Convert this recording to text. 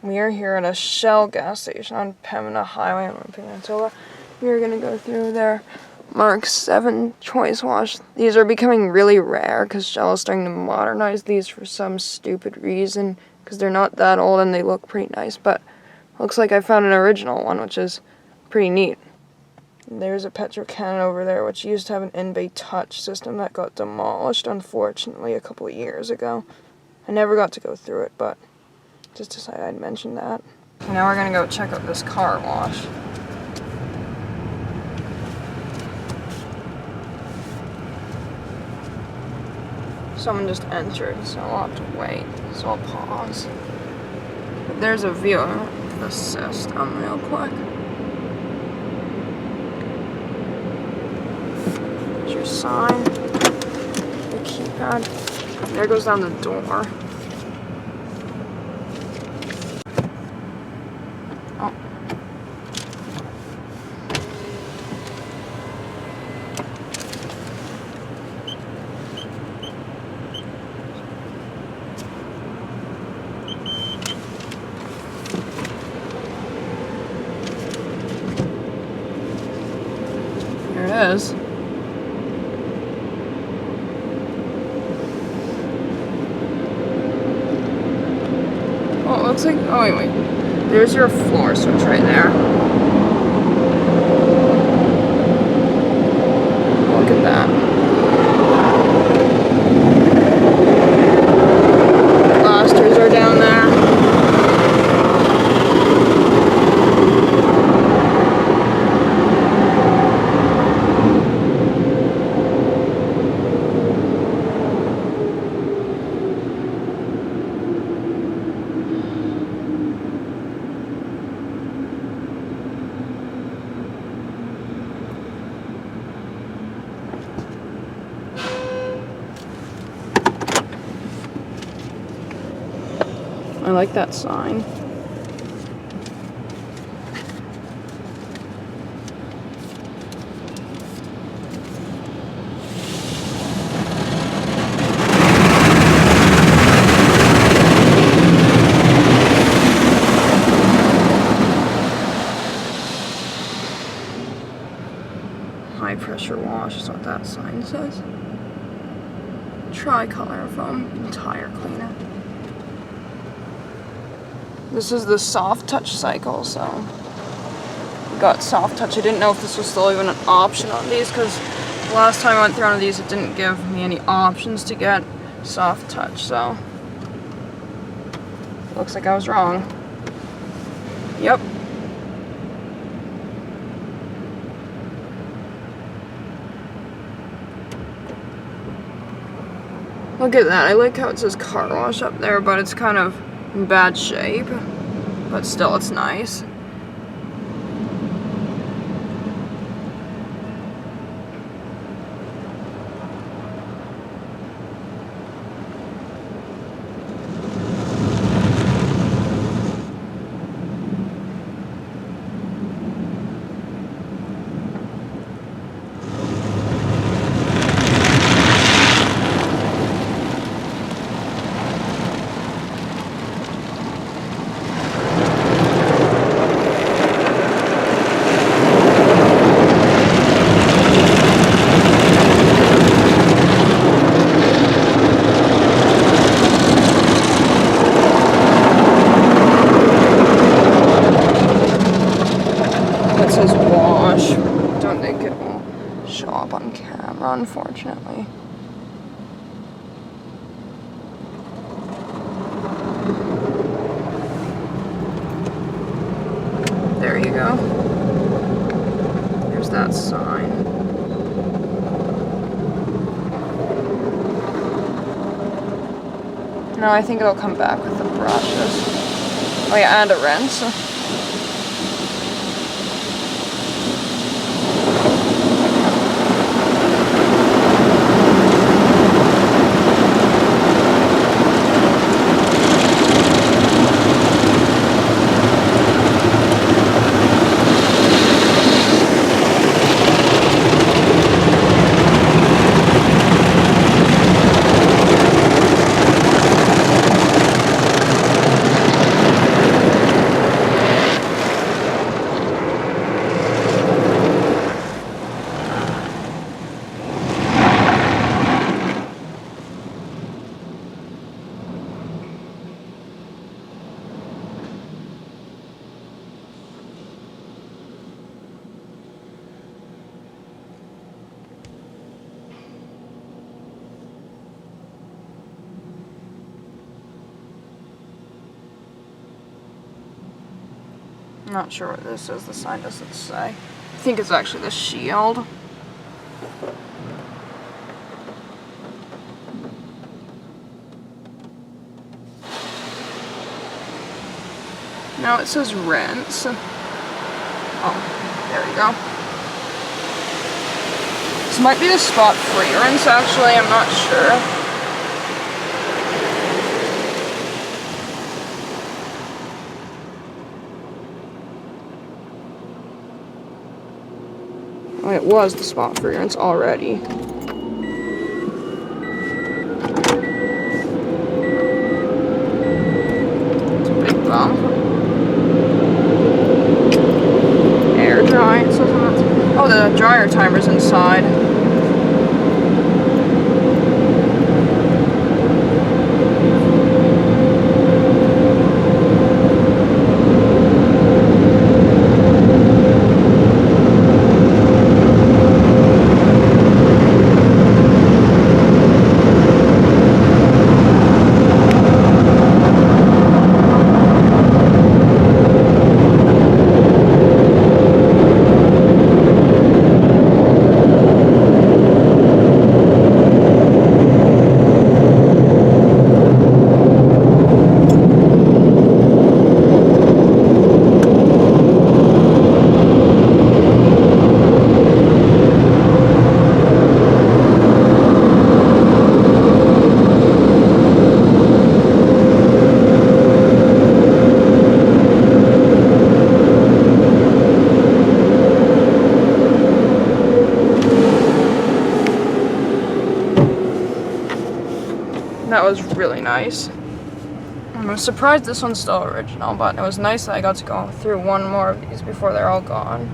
We are here at a Shell gas station on Pembina Highway in Winnipeg, Manitoba. We are going to go through their Mark VII choice wash. These are becoming really rare because Shell is starting to modernize these for some stupid reason because they're not that old and they look pretty nice, but looks like I found an original one, which is pretty neat. There's a Petro-Canada over there, which used to have an in-bay touch system that got demolished, unfortunately, a couple of years ago. I never got to go through it, but just decided I'd mention that. Now we're gonna go check out this car wash. Someone just entered, so I'll have to wait, so I'll pause. But there's a view of the system real quick. There's your sign, the keypad. There goes down the door. Oh. Here it is. Oh, it looks like, oh wait. There's your floor switch right there. Look at that. Blasters are down there. I like that sign. High pressure wash is what that sign says. Tricolor foam tire cleaner. This is the soft touch cycle, so we got soft touch. I didn't know if this was still even an option on these because last time I went through one of these it didn't give me any options to get soft touch, so looks like I was wrong. Yep. Look at that. I like how it says car wash up there, but it's kind of in bad shape, but still it's nice. It says wash. Don't think it will show up on camera, unfortunately. There you go. There's that sign. No, I think it'll come back with the brushes. Oh yeah, and a rinse. I'm not sure what this is. The sign doesn't say. I think it's actually the shield. Now it says rinse. Oh, there we go. This might be the spot-free rinse, actually. I'm not sure. Oh, it was the spot-free rinse already. It's a big bump. Air dry. It says on that. Oh, the dryer timer's inside. That was really nice. I'm surprised this one's still original, but it was nice that I got to go through one more of these before they're all gone.